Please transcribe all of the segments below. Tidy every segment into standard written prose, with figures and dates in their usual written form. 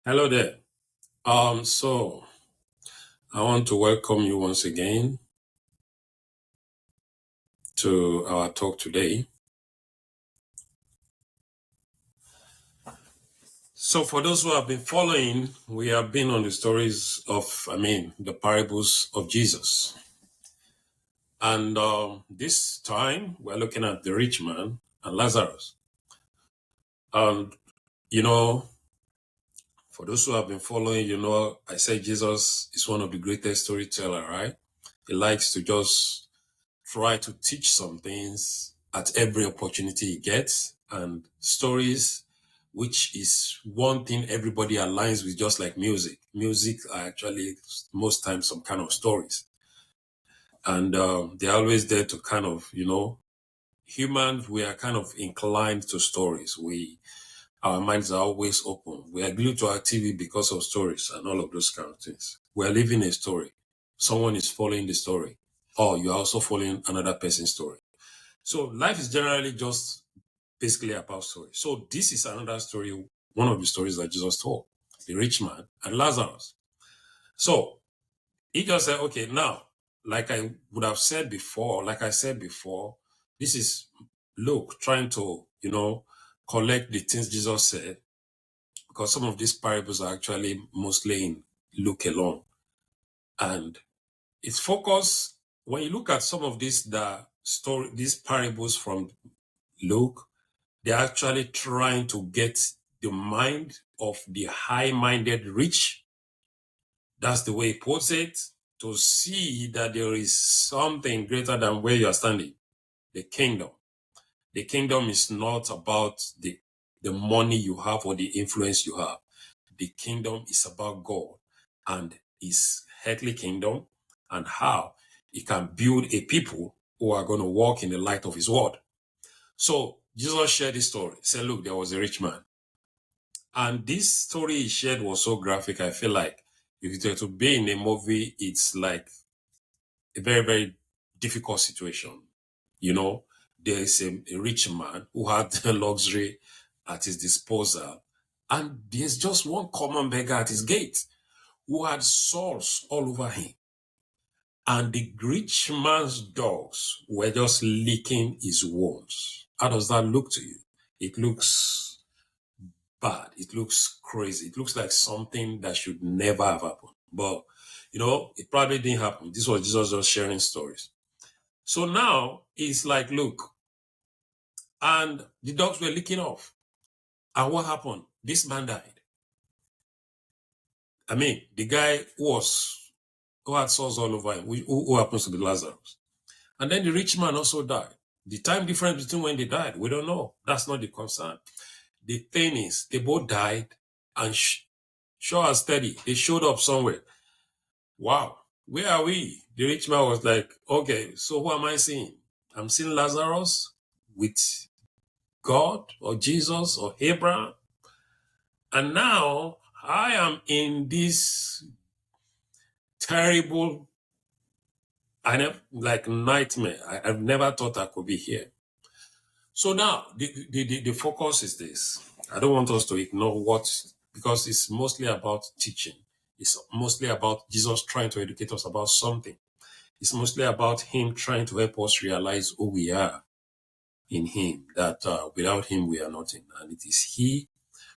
Hello there. So I want to welcome you once again to our talk today. So for those who have been following, we have been on the stories of, the parables of Jesus. And this time we're looking at the rich man and Lazarus. And, you know, for those who have been following, I say Jesus is one of the greatest storyteller, right? He likes to just try to teach some things at every opportunity he gets, and stories, which is one thing everybody aligns with, just like music. Music are actually most times some kind of stories, and they're always there to kind of, humans, we are kind of inclined to stories. Our minds are always open. We are glued to our TV because of stories and all of those kind of things. We are living a story. Someone is following the story, or you're also following another person's story. So life is generally just basically about story. So this is another story, one of the stories that Jesus told, the rich man and Lazarus. So he just said, okay, now, like I would have said before, this is Luke trying to, collect the things Jesus said, because some of these parables are actually mostly in Luke alone. And its focus, when you look at some of these parables from Luke, they're actually trying to get the mind of the high-minded rich. That's the way he puts it, to see that there is something greater than where you are standing, the kingdom. The kingdom is not about the money you have or the influence you have. The kingdom is about God and his earthly kingdom, and how he can build a people who are going to walk in the light of his word. So Jesus shared this story. He said, look, there was a rich man. And this story he shared was so graphic. I feel like if it were to be in a movie, it's like a very, very difficult situation. There is a rich man who had the luxury at his disposal, and there's just one common beggar at his gate who had sores all over him. And the rich man's dogs were just licking his wounds. How does that look to you? It looks bad. It looks crazy. It looks like something that should never have happened. But, it probably didn't happen. This was Jesus just sharing stories. So now it's like, look, and the dogs were licking off. And what happened? This man died. The guy who had sores all over him, who happens to be Lazarus. And then the rich man also died. The time difference between when they died, we don't know. That's not the concern. The thing is, they both died, and sure as steady, they showed up somewhere. Wow, where are we? The rich man was like, okay, so who am I seeing? I'm seeing Lazarus with God or Jesus or Abraham. And now I am in this terrible, nightmare. I've never thought I could be here. So now the focus is this. I don't want us to ignore because it's mostly about teaching. It's mostly about Jesus trying to educate us about something. It's mostly about him trying to help us realize who we are in him, that without him we are nothing. And it is he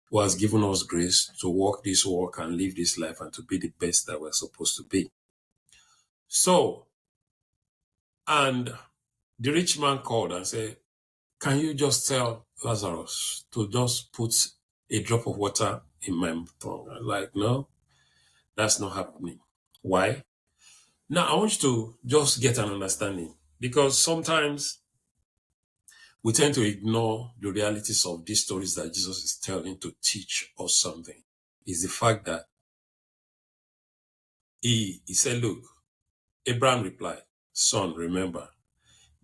who has given us grace to walk this walk and live this life and to be the best that we're supposed to be. So, and the rich man called and said, can you just tell Lazarus to just put a drop of water in my tongue? I'm like, no, that's not happening. Why? Now, I want you to just get an understanding, because sometimes we tend to ignore the realities of these stories that Jesus is telling to teach us something. Is the fact that he said, look, Abraham replied, son, remember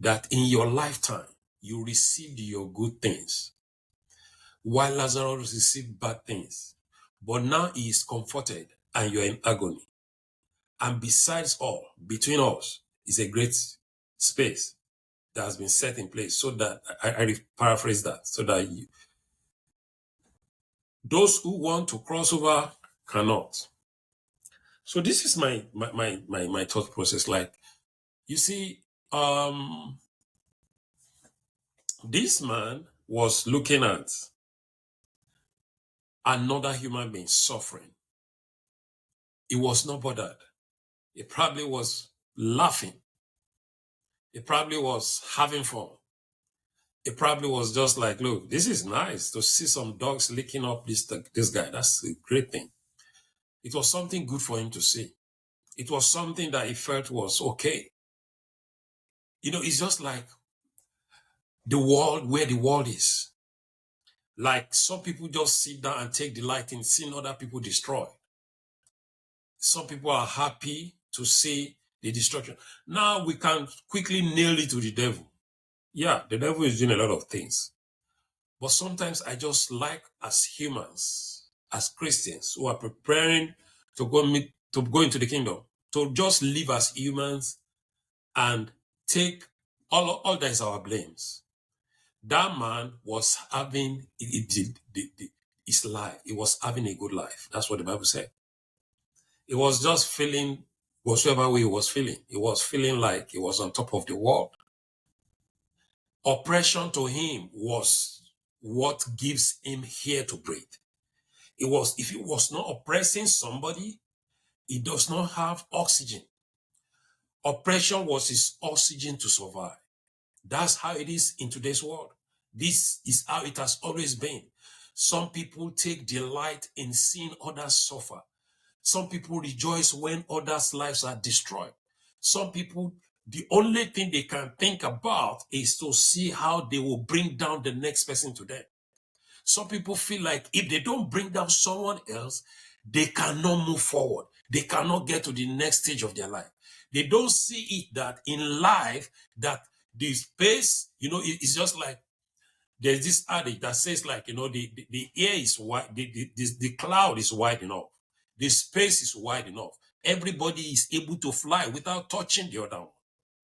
that in your lifetime, you received your good things, while Lazarus received bad things. But now he is comforted and you're in agony. And besides all, between us is a great space that has been set in place, so that, I paraphrase that, so that those who want to cross over Cannot. So this is my thought process. Like, you see, this man was looking at another human being suffering. He was not bothered. He probably was laughing. He probably was having fun. It probably was just like, look, this is nice to see some dogs licking up this guy. That's a great thing. It was something good for him to see. It was something that he felt was okay. You know, it's just like the world, where the world is. Like, some people just sit down and take delight in seeing other people destroyed. Some people are happy to see the destruction. Now we can quickly nail it to the devil. Yeah, the devil is doing a lot of things. But sometimes I just like, as humans, as Christians who are preparing to go into the kingdom, to just live as humans and take all that is our blames. That man was having his life. He was having a good life. That's what the Bible said. He was just feeling whatsoever way he was feeling. He was feeling like he was on top of the world. Oppression to him was what gives him air to breathe. It was, if he was not oppressing somebody, he does not have oxygen. Oppression was his oxygen to survive. That's how it is in today's world. This is how it has always been. Some people take delight in seeing others suffer. Some people rejoice when others' lives are destroyed. Some people, the only thing they can think about is to see how they will bring down the next person to them. Some people feel like if they don't bring down someone else, they cannot move forward. They cannot get to the next stage of their life. They don't see it that in life, that the space, it's just like, there's this adage that says, like, the air is wide, the cloud is wide enough. The space is wide enough. Everybody is able to fly without touching the other one.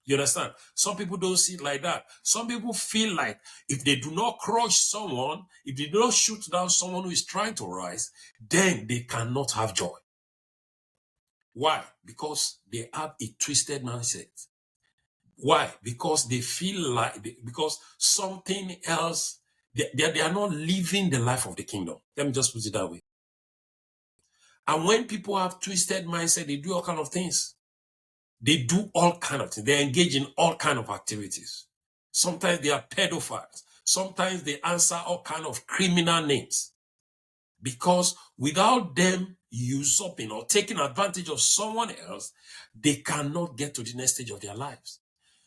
You understand? Some people don't see it like that. Some people feel like if they do not crush someone, if they do not shoot down someone who is trying to rise, then they cannot have joy. Why? Because they have a twisted mindset. Why? Because they feel like, because something else, they are not living the life of the kingdom. Let me just put it that way. And when people have twisted mindset, they do all kind of things. They do all kind of things. They engage in all kind of activities. Sometimes they are pedophiles. Sometimes they answer all kind of criminal names. Because without them usurping or taking advantage of someone else, they cannot get to the next stage of their lives.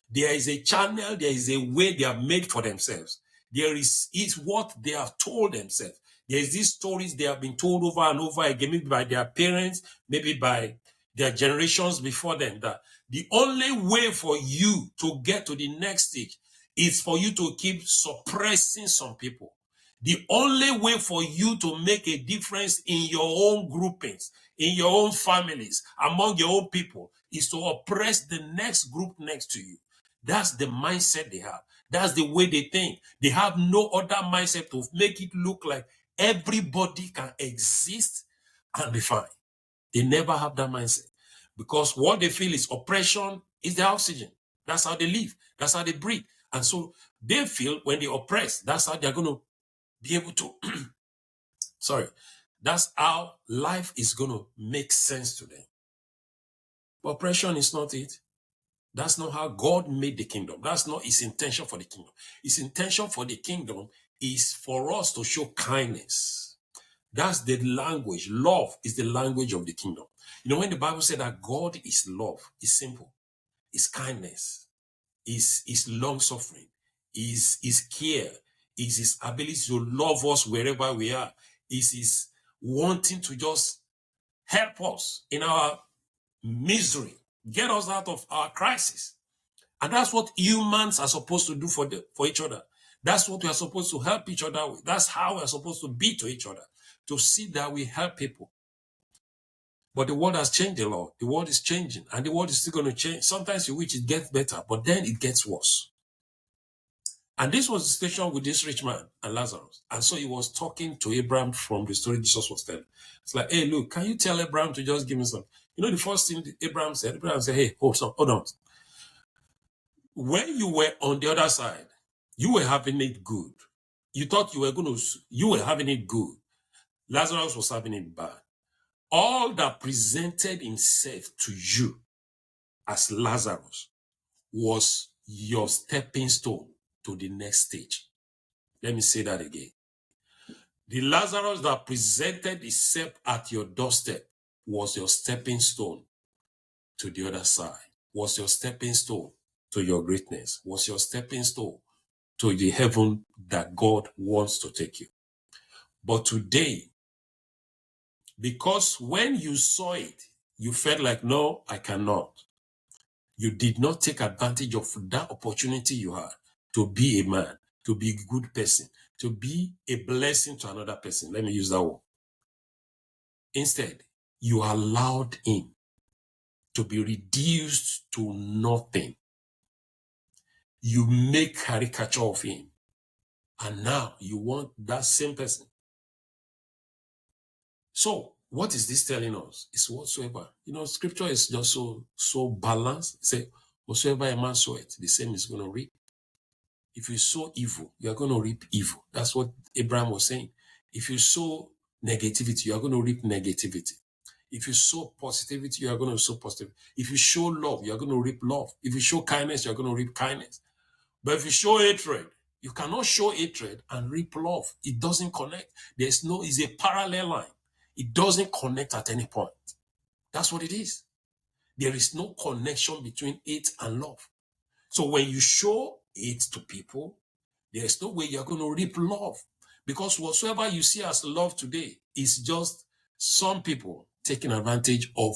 There is a channel, there is a way they have made for themselves. There is what they have told themselves. There is these stories they have been told over and over again, maybe by their parents, maybe by their generations before them, that the only way for you to get to the next stage is for you to keep suppressing some people. The only way for you to make a difference in your own groupings, in your own families, among your own people, is to oppress the next group next to you. That's the mindset they have. That's the way they think. They have no other mindset to make it look like everybody can exist and be fine. They never have that mindset, because what they feel is oppression is the oxygen. That's how they live. That's how they breathe. And so they feel when they oppress, that's how they're going to be able to, that's how life is going to make sense to them. But oppression is not it. That's not how God made the kingdom. That's not his intention for the kingdom. His intention for the kingdom is for us to show kindness. That's the language. Love is the language of the kingdom. When the Bible said that God is love, it's simple. It's kindness. It's long-suffering. It's care. It's his ability to love us wherever we are. It's his wanting to just help us in our misery, get us out of our crisis. And that's what humans are supposed to do for each other. That's what we are supposed to help each other with. That's how we are supposed to be to each other, to see that we help people. But the world has changed a lot. The world is changing, and the world is still going to change. Sometimes you wish it gets better, but then it gets worse. And this was the situation with this rich man and Lazarus. And so he was talking to Abraham from the story Jesus was telling. It's like, hey, look, can you tell Abraham to just give me some? You know, the first thing Abraham said, hey, hold on. When you were on the other side, you were having it good. You thought you were having it good. Lazarus was having it bad. All that presented himself to you as Lazarus was your stepping stone to the next stage. Let me say that again. The Lazarus that presented itself at your doorstep was your stepping stone to the other side, was your stepping stone to your greatness, was your stepping stone to the heaven that God wants to take you. But today, because when you saw it, you felt like, no, I cannot. You did not take advantage of that opportunity you had to be a man, to be a good person, to be a blessing to another person. Let me use that word. Instead, you allowed him to be reduced to nothing. You make caricature of him. And now you want that same person. So, what is this telling us? It's whatsoever. You know, scripture is just so balanced. It says, whatsoever a man soweth, the same is going to reap. If you sow evil, you are going to reap evil. That's what Abraham was saying. If you sow negativity, you are going to reap negativity. If you sow positivity, you are going to sow positivity. If you show love, you are going to reap love. If you show kindness, you are going to reap kindness. But if you show hatred, you cannot show hatred and reap love. It doesn't connect. It's a parallel line. It doesn't connect at any point. That's what it is. There is no connection between hate and love. So when you show hate to people, there's no way you're going to reap love. Because whatsoever you see as love today is just some people taking advantage of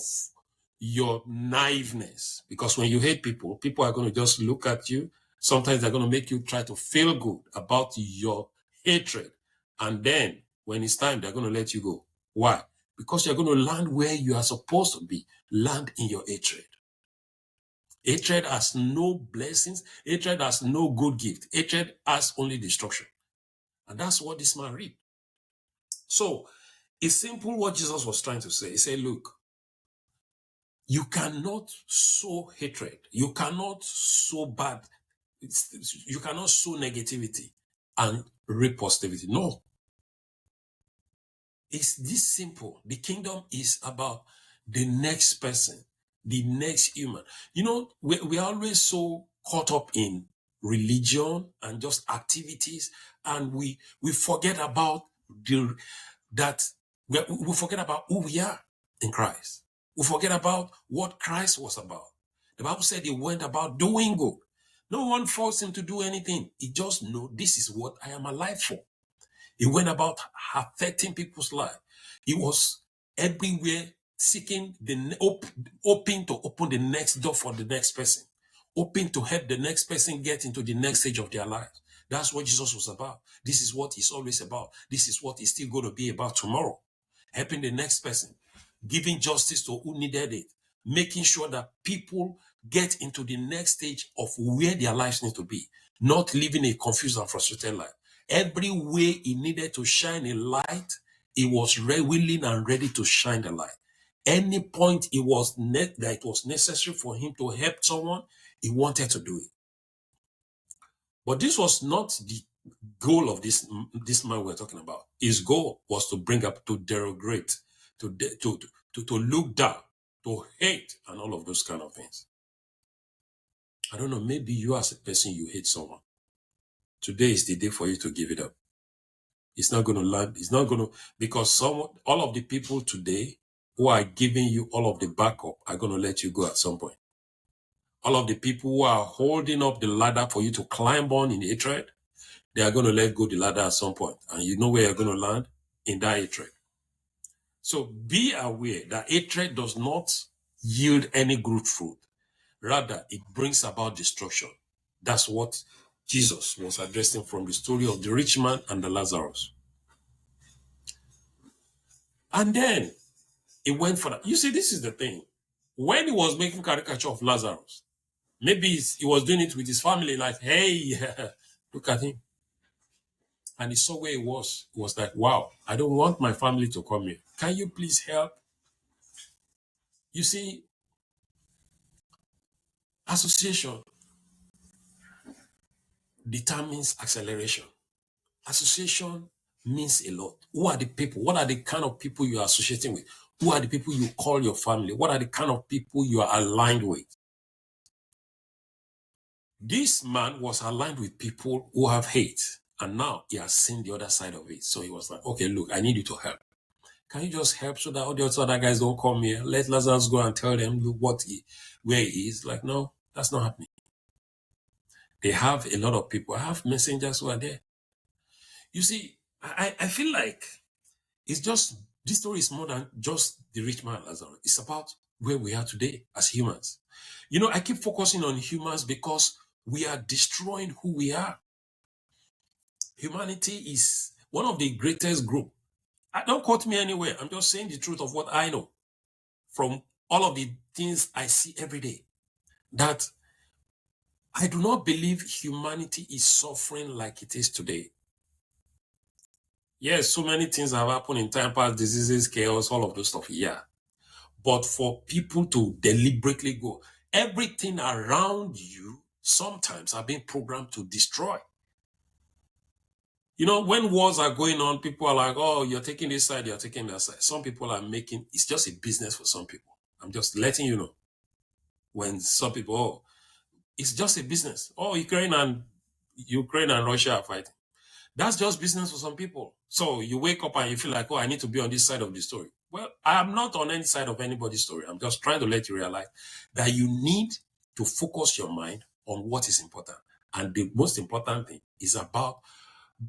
your naiveness. Because when you hate people, people are going to just look at you. Sometimes they're going to make you try to feel good about your hatred. And then when it's time, they're going to let you go. Why? Because you're going to land where you are supposed to be. Land in your hatred. Hatred has no blessings. Hatred has no good gift. Hatred has only destruction. And that's what this man read. So it's simple what Jesus was trying to say. He said, look, you cannot sow hatred. You cannot sow bad. You cannot sow negativity and reap positivity. No. It's this simple. The kingdom is about the next person, the next human. You know, we are always so caught up in religion and just activities, and we forget about we forget about who we are in Christ. We forget about what Christ was about. The Bible said he went about doing good. No one forced him to do anything. He just knew this is what I am alive for. He went about affecting people's life. He was everywhere seeking hoping to open the next door for the next person, hoping to help the next person get into the next stage of their lives. That's what Jesus was about. This is what he's always about. This is what he's still going to be about tomorrow. Helping the next person, giving justice to who needed it, making sure that people get into the next stage of where their lives need to be, not living a confused and frustrated life. Every way he needed to shine a light, he was willing and ready to shine the light. Any point that it was necessary for him to help someone, he wanted to do it. But this was not the goal of this man we're talking about. His goal was to bring up, to derogate, to look down, to hate, and all of those kind of things. I don't know, maybe you as a person, you hate someone. Today is the day for you to give it up. It's not going to land. It's not going to, because all of the people today who are giving you all of the backup are going to let you go at some point. All of the people who are holding up the ladder for you to climb on in hatred, they are going to let go the ladder at some point. And you know where you're going to land? In that hatred. So be aware that hatred does not yield any good fruit. Rather, it brings about destruction. That's what Jesus was addressing from the story of the rich man and the Lazarus. And then he went for that. You see, this is the thing. When he was making caricature of Lazarus, maybe he was doing it with his family, like, hey, Look at him. And he saw where he was. He was like, wow, I don't want my family to come here. Can you please help? You see, association determines acceleration. Association means a lot. Who are the people? What are the kind of people you are associating with? Who are the people you call your family? What are the kind of people you are aligned with? This man was aligned with people who have hate, and now he has seen the other side of it. So he was like, okay, look, I need you to help. Can you just help so that all the other guys don't come here? Let Lazarus go and tell them, look, where he is. Like, no, that's not happening. They have a lot of people. I have messengers who are there. You see, I feel like it's just, this story is more than just the rich man Lazarus. It's about where we are today as humans. You know, I keep focusing on humans because we are destroying who we are. Humanity is one of the greatest group. Don't quote me anywhere. I'm just saying the truth of what I know from all of the things I see every day. That I do not believe humanity is suffering like it is today. Yes, so many things have happened in time past, diseases, chaos, all of those stuff. Yeah. But for people to deliberately go, everything around you sometimes are being programmed to destroy. You know, when wars are going on, people are like, oh, you're taking this side, you're taking that side. Some people are making, it's just a business for some people. I'm just letting you know. When some people, oh, it's just a business. Oh, Ukraine and Russia are fighting. That's just business for some people. So you wake up and you feel like, oh, I need to be on this side of the story. Well, I am not on any side of anybody's story. I'm just trying to let you realize that you need to focus your mind on what is important. And the most important thing is about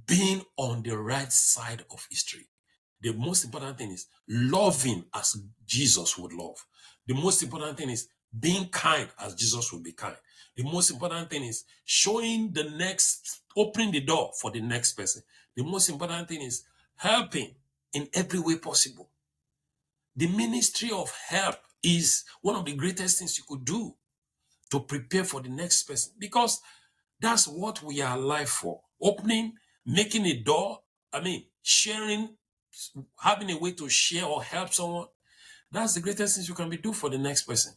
being on the right side of history. The most important thing is loving as Jesus would love. The most important thing is being kind as Jesus would be kind. The most important thing is opening the door for the next person. The most important thing is helping in every way possible. The ministry of help is one of the greatest things you could do to prepare for the next person, because that's what we are alive for. Opening, making a door, sharing, having a way to share or help someone. That's the greatest thing you can do for the next person.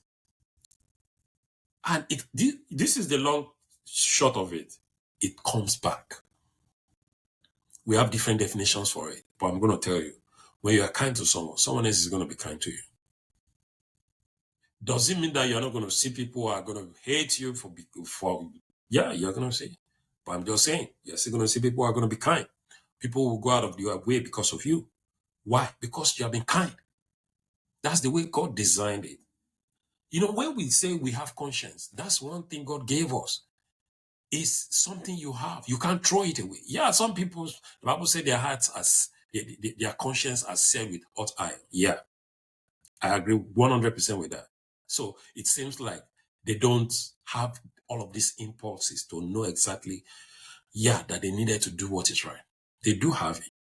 And this is the long short of it. It comes back. We have different definitions for it, but I'm going to tell you, when you are kind to someone else is going to be kind to you. Does it mean that you're not going to see people who are going to hate you yeah, you're going to see. But I'm just saying, you're still going to see people who are going to be kind. People will go out of their way because of you. Why? Because you have been kind. That's the way God designed it. You know, when we say we have conscience, that's one thing God gave us. It's something you have. You can't throw it away. Yeah, some people, the Bible says their hearts their conscience are sealed with hot iron. Yeah, I agree 100% with that. So it seems like they don't have all of these impulses to know exactly, that they needed to do what is right. They do have it.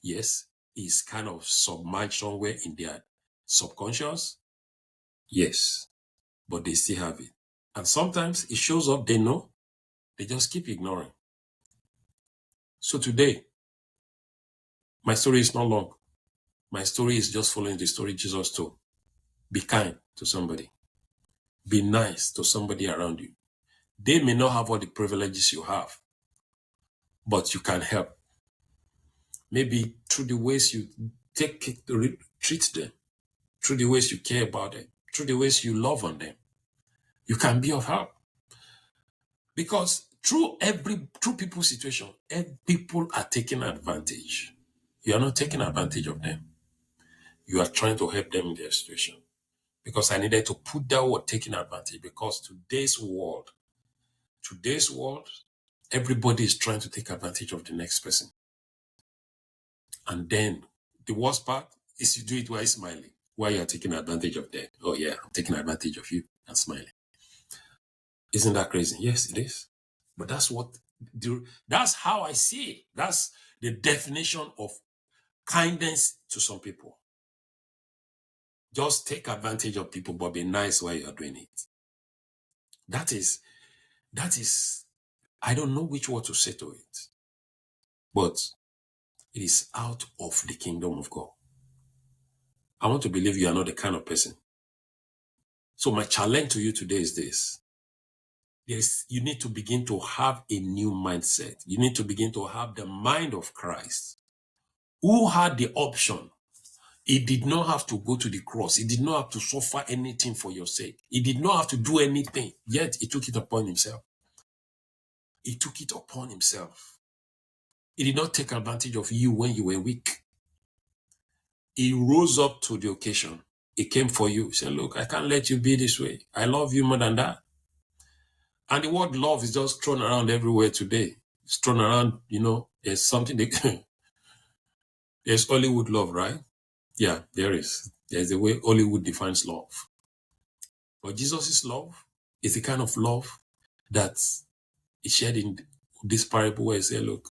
Yes, it's kind of submerged somewhere in their subconscious. Yes, but they still have it. And sometimes it shows up, they know, they just keep ignoring. So today, my story is not long. My story is just following the story Jesus told. Be kind to somebody. Be nice to somebody around you. They may not have all the privileges you have, but you can help. Maybe through the ways you treat them, through the ways you care about them, through the ways you love on them. You can be of help. Because through people's situation, people are taking advantage. You are not taking advantage of them. You are trying to help them in their situation. Because I needed to put that word taking advantage, because today's world, everybody is trying to take advantage of the next person. And then the worst part is you do it while smiling, while you're taking advantage of them. Oh yeah, I'm taking advantage of you and smiling. Isn't that crazy? Yes, it is. But that's how I see it. That's the definition of kindness to some people. Just take advantage of people, but be nice while you're doing it. That is I don't know which word to say to it, but it is out of the kingdom of God. I want to believe you are not the kind of person. So my challenge to you today is this. You need to begin to have a new mindset. You need to begin to have the mind of Christ, who had the option. He did not have to go to the cross. He did not have to suffer anything for your sake. He did not have to do anything, yet he took it upon himself. He took it upon himself. He did not take advantage of you when you were weak. He rose up to the occasion. He came for you. He said, look, I can't let you be this way. I love you more than that. And the word love is just thrown around everywhere today. It's thrown around, there's something there's Hollywood love, right? Yeah, there is. There's the way Hollywood defines love. But Jesus' love is the kind of love that is shared in this parable where he said, look,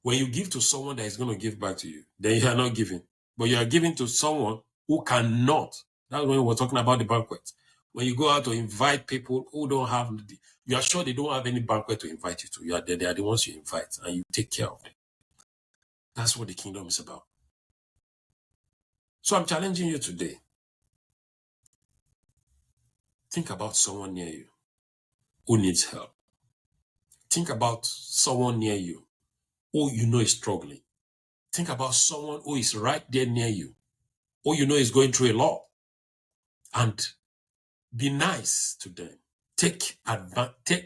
when you give to someone that is going to give back to you, then you are not giving. But you are giving to someone who cannot. That's when we're talking about the banquet. When you go out to invite people who don't have, you are sure they don't have any banquet to invite you to. You are there, they are the ones you invite, and you take care of them. That's what the kingdom is about. So I'm challenging you today. Think about someone near you who needs help. Think about someone near you who you know is struggling. Think about someone who is right there near you, who you know is going through a lot. And be nice to them. Take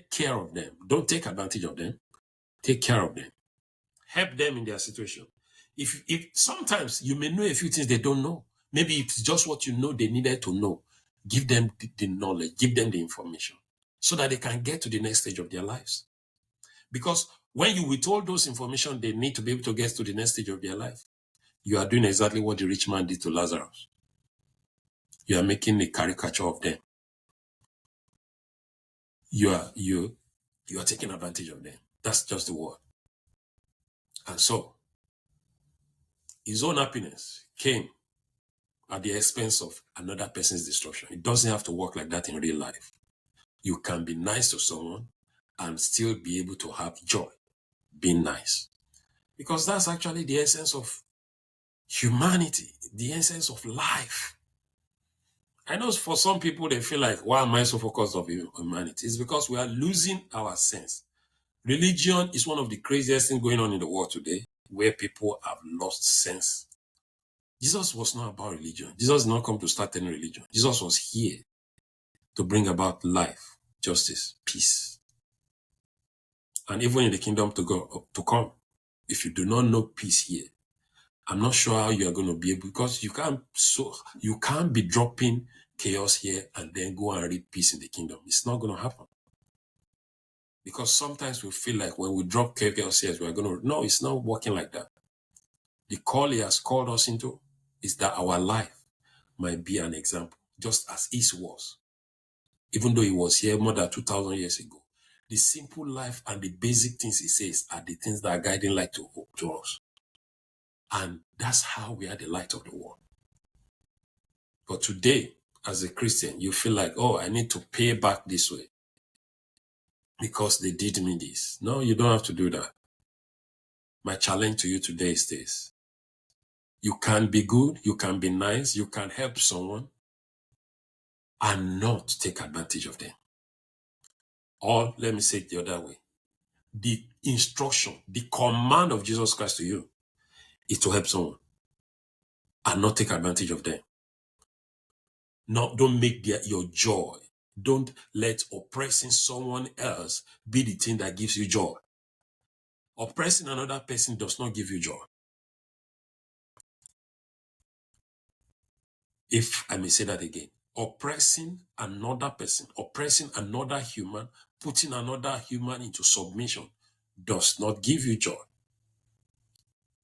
care of them. Don't take advantage of them. Take care of them. Help them in their situation. If sometimes you may know a few things they don't know. Maybe it's just what you know they needed to know. Give them the knowledge. Give them the information so that they can get to the next stage of their lives. Because when you withhold those information they need to be able to get to the next stage of their life, you are doing exactly what the rich man did to Lazarus. You are making a caricature of them. You are taking advantage of them. That's just the word. And so, his own happiness came at the expense of another person's destruction. It doesn't have to work like that in real life. You can be nice to someone and still be able to have joy being nice. Because that's actually the essence of humanity, the essence of life. I know for some people, they feel like, why am I so focused on humanity? It's because we are losing our sense. Religion is one of the craziest things going on in the world today, where people have lost sense. Jesus was not about religion. Jesus did not come to start any religion. Jesus was here to bring about life, justice, peace. And even in the kingdom to come, if you do not know peace here, I'm not sure how you are going to be able, because you can't be dropping chaos here and then go and read peace in the kingdom. It's not going to happen. Because sometimes we feel like when we drop chaos here, we are going to, no, it's not working like that. The call he has called us into is that our life might be an example, just as his was. Even though he was here more than 2,000 years ago. The simple life and the basic things he says are the things that are guiding light to us. And that's how we are the light of the world. But today, as a Christian, you feel like, oh, I need to pay back this way because they did me this. No, you don't have to do that. My challenge to you today is this. You can be good, you can be nice, you can help someone and not take advantage of them. Or let me say it the other way. The instruction, the command of Jesus Christ to you is to help someone and not take advantage of them. No, don't make your joy. Don't let oppressing someone else be the thing that gives you joy. Oppressing another person does not give you joy. If I may say that again, oppressing another person, oppressing another human, putting another human into submission does not give you joy.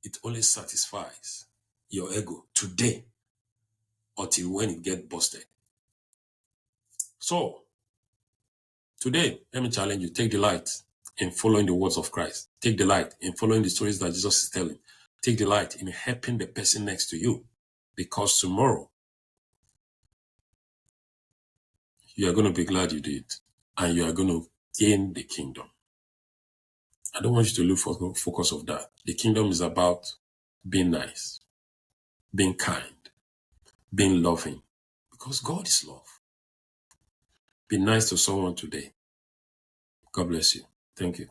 It only satisfies your ego today until when it gets busted. So, today, let me challenge you. Take delight in following the words of Christ. Take delight in following the stories that Jesus is telling. Take delight in helping the person next to you. Because tomorrow, you are going to be glad you did. And you are going to gain the kingdom. I don't want you to lose focus of that. The kingdom is about being nice, being kind, being loving, because God is love. Be nice to someone today. God bless you. Thank you.